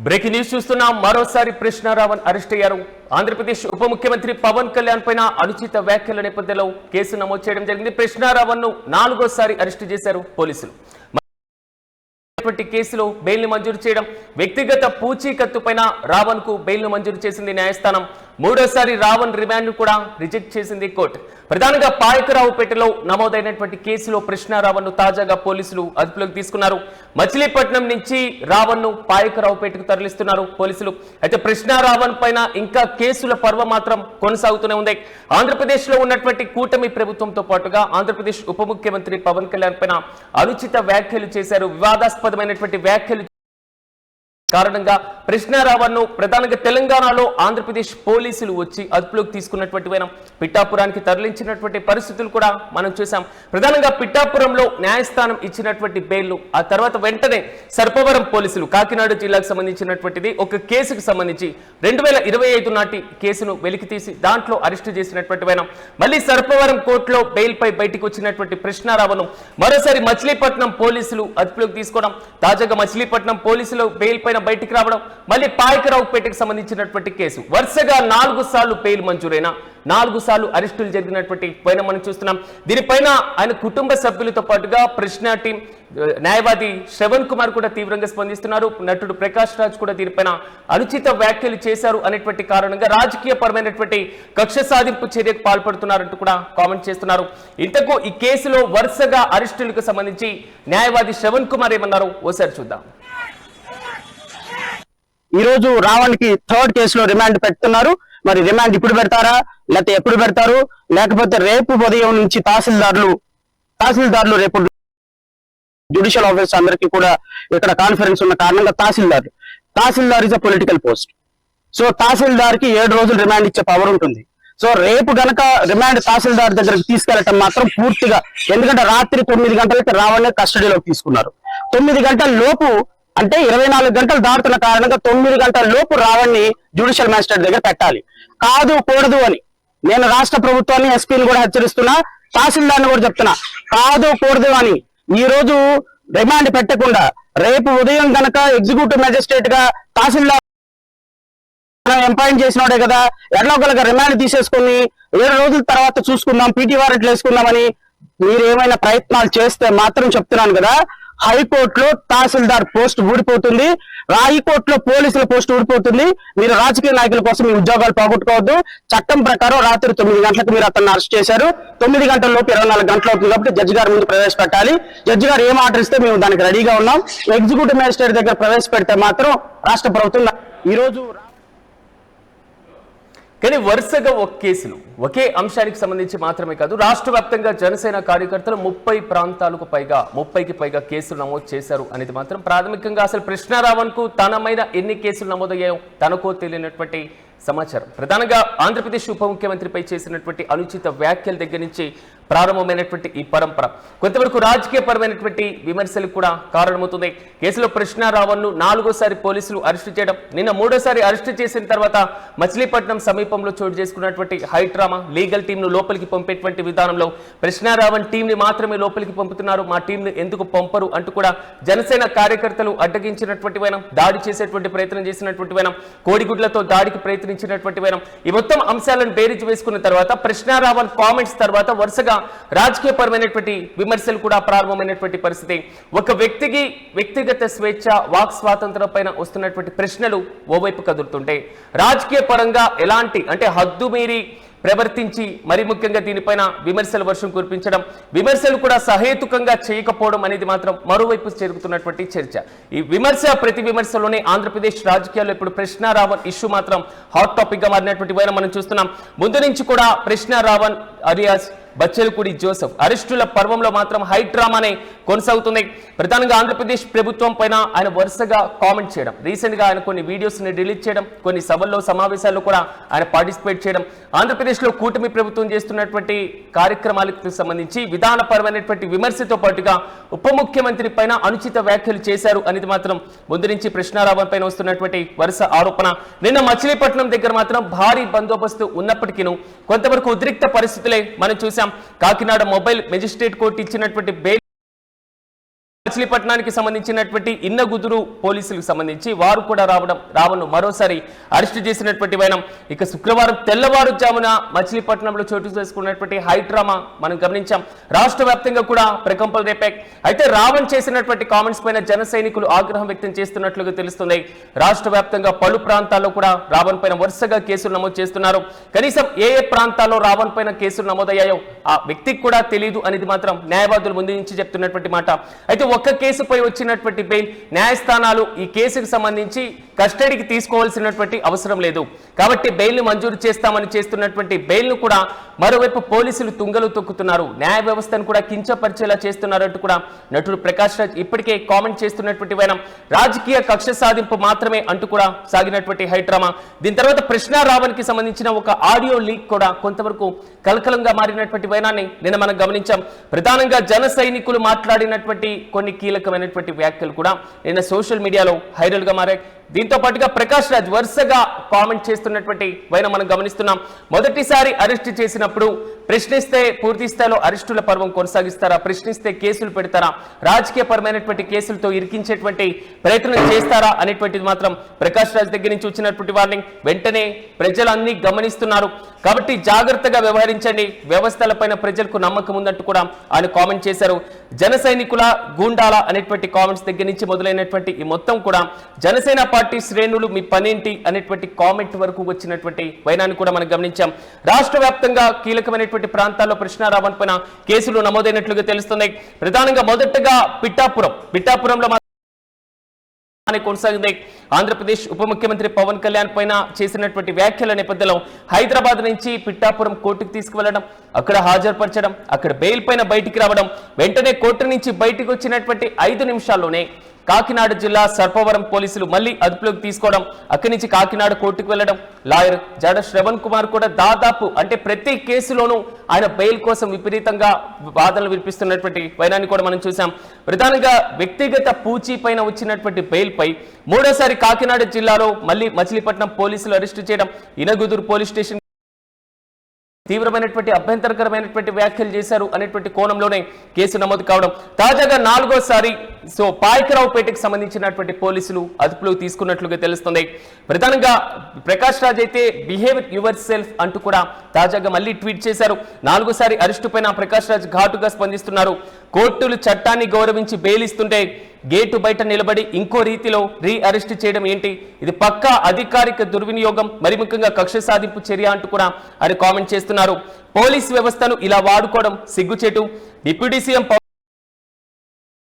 Breaking news చూస్తున్నాం. మరోసారి కృష్ణారావన్ arrest అయ్యారు. ఆంధ్రప్రదేశ్ ఉప ముఖ్యమంత్రి పవన్ కళ్యాణ్ పైన అనుచిత వ్యాఖ్యల నేపథ్యంలో కేసు నమోదు చేయడం జరిగింది. కృష్ణారావన్ ను 4వ అరెస్ట్ చేశారు పోలీసులు. కేసులో బెయిల్ ని మంజూరు చేయడం, వ్యక్తిగత పూచీకత్తు పైన రావణ్ కు బెయిల్ ను మంజూరు చేసింది న్యాయస్థానం. 3వసారి రావణ్ రిమాండ్ కూడా రిజెక్ట్ చేసింది కోర్టు. ప్రధానంగా పాయకరావుపేటలో నమోదైనటువంటి కేసులో కృష్ణారావణ్ ను తాజాగా పోలీసులు అదుపులోకి తీసుకున్నారు. మచిలీపట్నం నుంచి రావణ్ ను పాయకరావుపేటకు తరలిస్తున్నారు పోలీసులు. అయితే కృష్ణారావణ్ పైన ఇంకా కేసుల పర్వం మాత్రం కొనసాగుతూనే ఉంది. ఆంధ్రప్రదేశ్ లో ఉన్నటువంటి కూటమి ప్రభుత్వంతో పాటుగా ఆంధ్రప్రదేశ్ ఉప ముఖ్యమంత్రి పవన్ కళ్యాణ్ పైన అనుచిత వ్యాఖ్యలు చేశారు. వివాదాస్పదమైనటువంటి వ్యాఖ్యలు కారణంగా కృష్ణారావణ్ ను ప్రధానంగా తెలంగాణలో ఆంధ్రప్రదేశ్ పోలీసులు వచ్చి అదుపులోకి తీసుకున్నటువంటి పిఠాపురానికి తరలించినటువంటి పరిస్థితులు కూడా మనం చూసాం. ప్రధానంగా పిఠాపురంలో న్యాయస్థానం ఇచ్చినటువంటి బెయిల్ ఆ తర్వాత వెంటనే సర్పవరం పోలీసులు కాకినాడ జిల్లాకు సంబంధించినటువంటిది ఒక కేసుకు సంబంధించి 2025 నాటి కేసును వెలికితీసి దాంట్లో అరెస్టు చేసినటువంటి మళ్ళీ సర్పవరం కోర్టులో బెయిల్ పై బయటకు వచ్చినటువంటి కృష్ణారావణ్ మరోసారి మచిలీపట్నం పోలీసులు అదుపులోకి తీసుకోవడం, తాజాగా మచిలీపట్నం పోలీసులు బెయిల్ పైన బయటికి రావడం, మళ్ళీ పాయకరావుపేటకు సంబంధించినటువంటి కేసు వరుసగా 4 సార్లు బెయిల్ మంజూరైన 4 సార్లు అరెస్టులు జరిగినటువంటి పైన మనం చూస్తున్నాం. దీనిపైన ఆయన కుటుంబ సభ్యులతో పాటుగా ప్రశ్న టీం న్యాయవాది శ్రవణ్ కుమార్ కూడా తీవ్రంగా స్పందిస్తున్నారు. నటుడు ప్రకాష్ రాజ్ కూడా దీనిపైన అనుచిత వ్యాఖ్యలు చేశారు అనేటువంటి కారణంగా రాజకీయపరమైనటువంటి కక్ష సాధింపు చర్యకు పాల్పడుతున్నారంటూ కూడా కామెంట్ చేస్తున్నారు. ఇంతకు ఈ కేసులో వరుసగా అరెస్టులకు సంబంధించి న్యాయవాది శ్రవణ్ కుమార్ ఏమన్నారో ఓసారి చూద్దాం. ఈ రోజు రావణ్ కి 3rd కేసులో రిమాండ్ పెడుతున్నారు. మరి రిమాండ్ ఇప్పుడు పెడతారా, లేకపోతే ఎప్పుడు పెడతారు, లేకపోతే రేపు ఉదయం నుంచి తహసీల్దార్లు రేపు జ్యుడిషియల్ ఆఫీస్ అందరికీ కూడా ఇక్కడ కాన్ఫరెన్స్ ఉన్న కారణంగా tahsildar is a political post. So tahsildar కి 7 రోజులు రిమాండ్ ఇచ్చే పవర్ ఉంటుంది. సో రేపు గనక రిమాండ్ తహసీల్దార్ దగ్గరికి తీసుకెళ్లటం మాత్రం పూర్తిగా, ఎందుకంటే రాత్రి 9 గంటలకి రావణ్ కస్టడీలోకి తీసుకున్నారు. 9 గంటల లోపు అంటే 24 గంటలు దాటుతున్న కారణంగా 9 గంటల లోపు రావణ్ణి జ్యుడిషియల్ మ్యాజిస్ట్రేట్ దగ్గర పెట్టాలి. కాదు కూడదు అని నేను రాష్ట్ర ప్రభుత్వాన్ని, ఎస్పీని కూడా హెచ్చరిస్తున్నా, తహసీల్దార్ని కూడా చెప్తున్నా, కాదు కూడదు అని. ఈ రోజు రిమాండ్ పెట్టకుండా రేపు ఉదయం గనక ఎగ్జిక్యూటివ్ మ్యాజిస్ట్రేట్ గా తహసీల్దార్ ఎంపాయింట్ చేసినోడే కదా, ఎట్లా ఒకళ్ళగా రిమాండ్ తీసేసుకుని 7 రోజుల తర్వాత చూసుకుందాం, పీటీ వారెంట్లు వేసుకుందామని మీరు ఏమైనా ప్రయత్నాలు చేస్తే మాత్రం చెప్తున్నాను కదా, హైకోర్టులో తహసీల్దార్ పోస్ట్ ఊడిపోతుంది, హైకోర్టులో పోలీసుల పోస్ట్ ఊడిపోతుంది. మీరు రాజకీయ నాయకుల కోసం మీ ఉద్యోగాలు పోగొట్టుకోవద్దు. చట్టం ప్రకారం రాత్రి 9 గంటలకు మీరు అతన్ని అరెస్ట్ చేశారు. 9 గంటల లోపు 24 గంటలు అవుతుంది కాబట్టి జడ్జి గారి ముందు ప్రవేశపెట్టాలి. జడ్జి గారు ఏం ఆర్డర్ ఇస్తే మేము దానికి రెడీగా ఉన్నాం. ఎగ్జిక్యూటివ్ మ్యాజిస్ట్రేట్ దగ్గర ప్రవేశపెడితే మాత్రం రాష్ట్ర ప్రభుత్వం ఈరోజు కానీ వరుసగా ఒకే అంశానికి సంబంధించి మాత్రమే కాదు, రాష్ట్ర వ్యాప్తంగా జనసేన కార్యకర్తలు 30కి పైగా కేసులు నమోదు చేశారు అనేది మాత్రం ప్రాథమికంగా అసలు కృష్ణారావణ్ కు తనమైన ఎన్ని కేసులు నమోదయ్యాయో తనకో తెలియనటువంటి సమాచారం. ప్రధానంగా ఆంధ్రప్రదేశ్ ఉప ముఖ్యమంత్రిపై చేసినటువంటి అనుచిత వ్యాఖ్యల దగ్గర నుంచి ప్రారంభమైనటువంటి ఈ పరంపర కొంతవరకు రాజకీయపరమైనటువంటి విమర్శలకు కూడా కారణమవుతుంది. కేసులో కృష్ణారావణ్ ను 4వసారి పోలీసులు అరెస్టు చేయడం, నిన్న 3వసారి అరెస్టు చేసిన తర్వాత మచిలీపట్నం సమీపంలో చోటు చేసుకున్నటువంటి హైడ్రామా లీగల్ టీం ను లోపలికి పంపేటువంటి విధానంలో కృష్ణారావణ్ టీం ని మాత్రమే లోపలికి పంపుతున్నారు, మా టీం ను ఎందుకు పంపరు అంటూ కూడా జనసేన కార్యకర్తలు అడ్డగించినటువంటి దాడి చేసేటువంటి ప్రయత్నం చేసినటువంటి కోడిగుడ్లతో దాడికి ప్రయత్నించినటువంటి ఈ మొత్తం అంశాలను బేరీజు వేసుకున్న తర్వాత కృష్ణారావణ్ కామెంట్స్ తర్వాత వరుసగా రాజకీయపరమైనటువంటి విమర్శలు కూడా ప్రారంభమైనటువంటి పరిస్థితి. ఒక వ్యక్తికి వ్యక్తిగత స్వేచ్ఛ, వాక్ స్వాతంత్రం పైన వస్తున్నటువంటి ప్రశ్నలు ఓవైపు కదులుతుంటే, రాజకీయ పరంగా ఎలాంటి అంటే హద్దు మీరి ప్రవర్తించి మరి ముఖ్యంగా దీనిపైన విమర్శల వర్షం కురిపించడం, విమర్శలు కూడా సహేతుకంగా చేయకపోవడం అనేది మాత్రం మరోవైపు జరుగుతున్నటువంటి చర్చ. ఈ ప్రతి విమర్శలోనే ఆంధ్రప్రదేశ్ రాజకీయాల్లో ఇప్పుడు కృష్ణారావణ్ ఇష్యూ మాత్రం హాట్ టాపిక్ గా మారినటువంటి మనం చూస్తున్నాం. ముందు నుంచి కూడా కృష్ణారావణ్ అలియాస్ బచ్చెలపూడి జోసెఫ్ అరెస్టుల పర్వంలో మాత్రం హై డ్రామానే కొనసాగుతుంది. ప్రధానంగా ఆంధ్రప్రదేశ్ ప్రభుత్వం పైన ఆయన వరుసగా కామెంట్ చేయడం, రీసెంట్ గా ఆయన కొన్ని వీడియోస్ ని రిలీజ్ చేయడం, కొన్ని సభల్లో సమావేశాల్లో కూడా ఆయన పార్టిసిపేట్ చేయడం, ఆంధ్రప్రదేశ్ లో కూటమి ప్రభుత్వం చేస్తున్నటువంటి కార్యక్రమాలకు సంబంధించి విధానపరమైనటువంటి విమర్శతో పాటుగా ఉప ముఖ్యమంత్రి పైన అనుచిత వ్యాఖ్యలు చేశారు అనేది మాత్రం ముందు నుంచి కృష్ణారావణ్ పైన వస్తున్నటువంటి వరుస ఆరోపణ. నిన్న మచిలీపట్నం దగ్గర మాత్రం భారీ బందోబస్తు ఉన్నప్పటికీ కొంతవరకు ఉద్రిక్త పరిస్థితులే మనం చూసాం. కాకినాడ మొబైల్ మెజిస్ట్రేట్ కోర్టు ఇచ్చినటువంటి బెయిల్ మచిలీపట్నానికి సంబంధించినటువంటి ఇన్నగుదురు పోలీసులకు సంబంధించి వారు కూడా రావణ్ను మరోసారి అరెస్టు చేసినటువంటి వైనం. ఇక శుక్రవారం తెల్లవారుజామున మచిలీపట్నంలో చోటు చేసుకున్నటువంటి హైడ్రామా మనం గమనించాం. రాష్ట్ర వ్యాప్తంగా కూడా ప్రకంపనలు రేపాయి. అయితే రావణ్ చేసినటువంటి కామెంట్స్ పైన జన సైనికులు ఆగ్రహం వ్యక్తం చేస్తున్నట్లుగా తెలుస్తుంది. రాష్ట్ర వ్యాప్తంగా పలు ప్రాంతాల్లో కూడా రావణ్ పైన వరుసగా కేసులు నమోదు చేస్తున్నారు. కనీసం ఏ ప్రాంతాల్లో రావణ్ పైన కేసులు నమోదయ్యాయో ఆ వ్యక్తికి కూడా తెలియదు అనేది మాత్రం న్యాయవాదుల ముందు నుంచి చెప్తున్నటువంటి మాట. అయితే ఒక్క కేసుపై వచ్చినటువంటి బెయిల్ న్యాయస్థానాలు ఈ కేసుకు సంబంధించి కస్టడీకి తీసుకోవాల్సినటువంటి అవసరం లేదు కాబట్టి బెయిల్ను మంజూరు చేస్తామని చేస్తున్నటువంటి బెయిల్ను కూడా మరోవైపు పోలీసులు తుంగలు తొక్కుతున్నారు. న్యాయ వ్యవస్థను కూడా కించపరిచేలా చేస్తున్నారంటూ కూడా నటుడు ప్రకాష్ రాజ్ ఇప్పటికే కామెంట్ చేస్తున్నటువంటి వైనం. రాజకీయ కక్ష సాధింపు మాత్రమే అంటూ కూడా సాగినటువంటి హైడ్రామా. దీని తర్వాత ప్రశ్న రావణ్కి సంబంధించిన ఒక ఆడియో లీక్ కూడా కొంతవరకు కలకలంగా మారినటువంటి వైనాన్ని నిన్న మనం గమనించాం. ప్రధానంగా జన సైనికులు మాట్లాడినటువంటి కొన్ని కీలకమైనటువంటి వ్యాఖ్యలు కూడా నిన్న సోషల్ మీడియాలో వైరల్ గా మారాయి. దీంతో పాటుగా ప్రకాష్ రాజ్ వరుసగా కామెంట్ చేస్తున్నటువంటి వైన మనం గమనిస్తున్నాం. మొదటిసారి అరెస్ట్ చేసినప్పుడు ప్రశ్నిస్తే పూర్తి స్థాయిలో అరెస్టుల పర్వం కొనసాగిస్తారా, ప్రశ్నిస్తే కేసులు పెడతారా, రాజకీయ పరమైనటువంటి కేసులతో ఇరికించేటువంటి ప్రయత్నం చేస్తారా అనేటువంటిది మాత్రం ప్రకాష్ రాజ్ దగ్గర నుంచి వచ్చినటువంటి వార్నింగ్. వెంటనే ప్రజలన్నీ గమనిస్తున్నారు కాబట్టి జాగ్రత్తగా వ్యవహరించండి, వ్యవస్థలపైన ప్రజలకు నమ్మకం ఉందంటూ కూడా ఆయన కామెంట్ చేశారు. జన సైనికుల గూండాల అనేటువంటి కామెంట్స్ దగ్గర నుంచి మొదలైనటువంటి ఈ మొత్తం కూడా జనసేన పార్టీ శ్రేణులు మీ పనేంటి అనేటువంటి కామెంట్ వరకు వచ్చినటువంటి వైనాన్ని కూడా మనం గమనించాం. రాష్ట్ర వ్యాప్తంగా కీలకమైనటువంటి ప్రాంతాల్లో ప్రశ్న రావణ్ పైన కేసులు నమోదైనట్లుగా తెలుస్తున్నాయి. ప్రధానంగా మొదటగా పిఠాపురంలో కొనసాగింది. ఆంధ్రప్రదేశ్ ఉప ముఖ్యమంత్రి పవన్ కళ్యాణ్ పైన చేసినటువంటి వ్యాఖ్యల నేపథ్యంలో హైదరాబాద్ నుంచి పిఠాపురం కోర్టుకు తీసుకువెళ్లడం, అక్కడ హాజరుపరచడం, అక్కడ బెయిల్ పైన బయటికి రావడం, వెంటనే కోర్టు నుంచి బయటికి వచ్చినటువంటి 5 నిమిషాల్లోనే కాకినాడ జిల్లా సర్పవరం పోలీసులు మళ్ళీ అదుపులోకి తీసుకోవడం, అక్కడి నుంచి కాకినాడ కోర్టుకు వెళ్లడం. లాయర్ జాడ శ్రవణ్ కుమార్ కూడా దాదాపు అంటే ప్రతి కేసులోనూ ఆయన బెయిల్ కోసం విపరీతంగా వాదనలు వినిపిస్తున్నటువంటి వైనాన్ని కూడా మనం చూసాం. ప్రధానంగా వ్యక్తిగత పూచీ పైన వచ్చినటువంటి బెయిల్ పై మూడోసారి కాకినాడ జిల్లాలో మళ్ళీ మచిలీపట్నం పోలీసులు అరెస్టు చేయడం, ఇనగుదురు పోలీస్ స్టేషన్ తీవ్రమైనటువంటి అభ్యంతరకరమైనటువంటి వ్యాఖ్యలు చేశారు అనేటువంటి కోణంలోనే కేసు నమోదు కావడం. తాజాగా 4వసారి పాయకరావుపేటకు సంబంధించినటువంటి పోలీసులు అదుపులోకి తీసుకున్నట్లుగా తెలుస్తుంది. ప్రధానంగా ప్రకాష్ రాజ్ అయితే బిహేవ్ యువర్ సెల్ఫ్ అంటూ కూడా తాజాగా మళ్ళీ ట్వీట్ చేశారు. 4వసారి అరెస్టు పైన ప్రకాష్ రాజ్ ఘాటుగా స్పందిస్తున్నారు. కోర్టులు చట్టాన్ని గౌరవించి బెయిల్ ఇస్తుంటే గేటు బయట నిలబడి ఇంకో రీతిలో అరెస్ట్ చేయడం ఏంటి? ఇది పక్కా అధికారిక దుర్వినియోగం, మరి ముఖ్యంగా కక్ష సాధింపు చర్య అంటూ కూడా ఆయన కామెంట్ చేస్తున్నారు. పోలీస్ వ్యవస్థను ఇలా వాడుకోవడం సిగ్గుచేటు. డిప్యూటీ సీఎం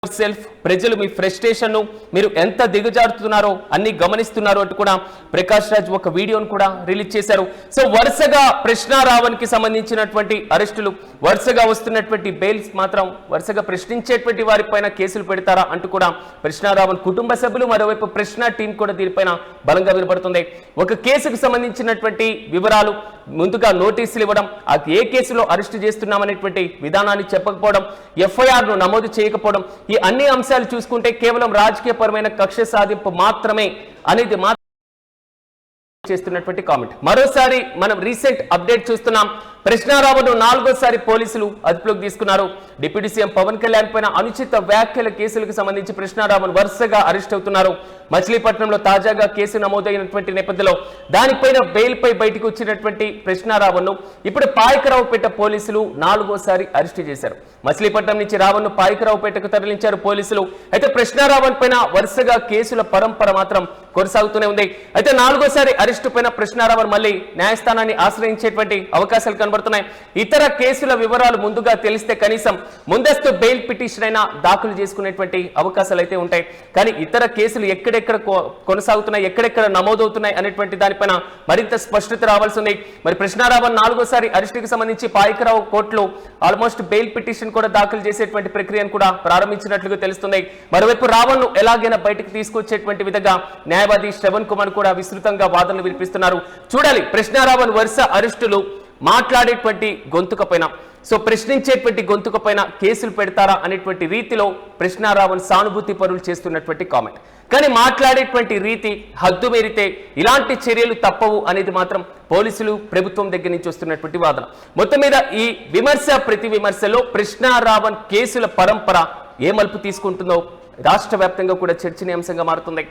సెల్ఫ్ ప్రజలు మీ ఫ్రస్ట్రేషన్ ను మీరు ఎంత దిగజారుతున్నారో అన్ని గమనిస్తున్నారు అంటూ కూడా ప్రకాష్ రాజ్ ఒక వీడియోను కూడా రిలీజ్ చేశారు. సో వరుసగా ప్రశ్న రావణ్ కి సంబంధించినటువంటి అరెస్టులు, వరుసగా వస్తున్నటువంటి బెయిల్స్ మాత్రం వరుసగా ప్రశ్నించేటువంటి వారిపైన కేసులు పెడతారా అంటూ కూడా ప్రశ్న రావణ్ కుటుంబ సభ్యులు, మరోవైపు ప్రశ్న టీం కూడా దీనిపైన బలంగా వినపడుతుంది. ఒక కేసుకు సంబంధించినటువంటి వివరాలు ముందుగా నోటీసులు ఇవ్వడం, ఆ ఏ కేసులో అరెస్టు చేస్తున్నామనేటువంటి విధానాన్ని చెప్పకపోవడం, ఎఫ్ఐఆర్ ను నమోదు చేయకపోవడం, ఈ అన్ని అంశాలు చూసుకుంటే కేవలం రాజకీయపరమైన కక్ష సాధింపు మాత్రమే అనేది చేస్తున్నటువంటి కామెంట్. మరోసారి మనం రీసెంట్ అప్డేట్ చూస్తున్నాం. ప్రశ్న రావణ్ 4వసారి పోలీసులు అదుపులోకి తీసుకున్నారు. డిప్యూటీ సీఎం పవన్ కళ్యాణ్ పైన అనుచిత వ్యాఖ్యల కేసులకు సంబంధించి ప్రశ్న రావణ్ వరుసగా అరెస్ట్ అవుతున్నారు. మచిలీపట్నంలో తాజాగా కేసు నమోదైనటువంటి నేపథ్యంలో దానిపైన బెయిల్ పై బయటకు వచ్చినటువంటి ప్రశ్న రావణ్ ఇప్పుడు పాయకరావుపేట పోలీసులు 4వసారి అరెస్ట్ చేశారు. మచిలీపట్నం నుంచి రావణ్ పాయకరావుపేటకు తరలించారు పోలీసులు. అయితే ప్రశ్న రావణ్ పైన వరుసగా కేసుల పరంపర మాత్రం కొనసాగుతూనే ఉంది. అయితే 4వసారి అరెస్టు పైన ప్రశ్న రావణ్ మళ్ళీ న్యాయస్థానాన్ని ఆశ్రయించేటువంటి అవకాశాలు కనబడుతున్నాయి. ఇతర కేసుల వివరాలు ముందుగా తెలిస్తే కనీసం ముందస్తు బెయిల్ పిటిషన్ అయినా దాఖలు చేసుకునేటువంటి అవకాశాలు అయితే ఉంటాయి. కానీ ఇతర కేసులు ఎక్కడెక్కడ కొనసాగుతున్నాయి, ఎక్కడెక్కడ నమోదవుతున్నాయి అనేటువంటి దానిపైన మరింత స్పష్టత రావాల్సి ఉంది. మరి ప్రశ్న రావణ్ 4వసారి అరెస్టుకి సంబంధించి పాయకరావు కోర్టులో ఆల్మోస్ట్ బెయిల్ పిటిషన్ కూడా దాఖలు చేసేటువంటి ప్రక్రియను కూడా ప్రారంభించినట్లుగా తెలుస్తుంది. మరోవైపు రావణ్ ఎలాగైనా బయటకు తీసుకొచ్చేటువంటి విధంగా న్యాయవాది శ్రవణ్ కుమార్ కూడా విస్తృతంగా వాదనలు వినిపిస్తున్నారు. చూడాలి ప్రశ్న రావణ్ వరుస అరెస్టులు మాట్లాడేటువంటి గొంతుక పైన, సో ప్రశ్నించేటువంటి గొంతుక పైన కేసులు పెడతారా అనేటువంటి రీతిలో ప్రశ్న రావణ్ సానుభూతి పరులు చేస్తున్నటువంటి కామెంట్. కానీ మాట్లాడేటువంటి రీతి హద్దు మీరితే ఇలాంటి చర్యలు తప్పవు అనేది మాత్రం పోలీసులు ప్రభుత్వం దగ్గర నుంచి వస్తున్నటువంటి వాదన. మొత్తం మీద ఈ విమర్శ ప్రతి విమర్శలో ప్రశ్న రావణ్ కేసుల పరంపర ఏ మలుపు తీసుకుంటుందో రాష్ట్ర వ్యాప్తంగా కూడా చర్చనీయాంశంగా మారుతుంది.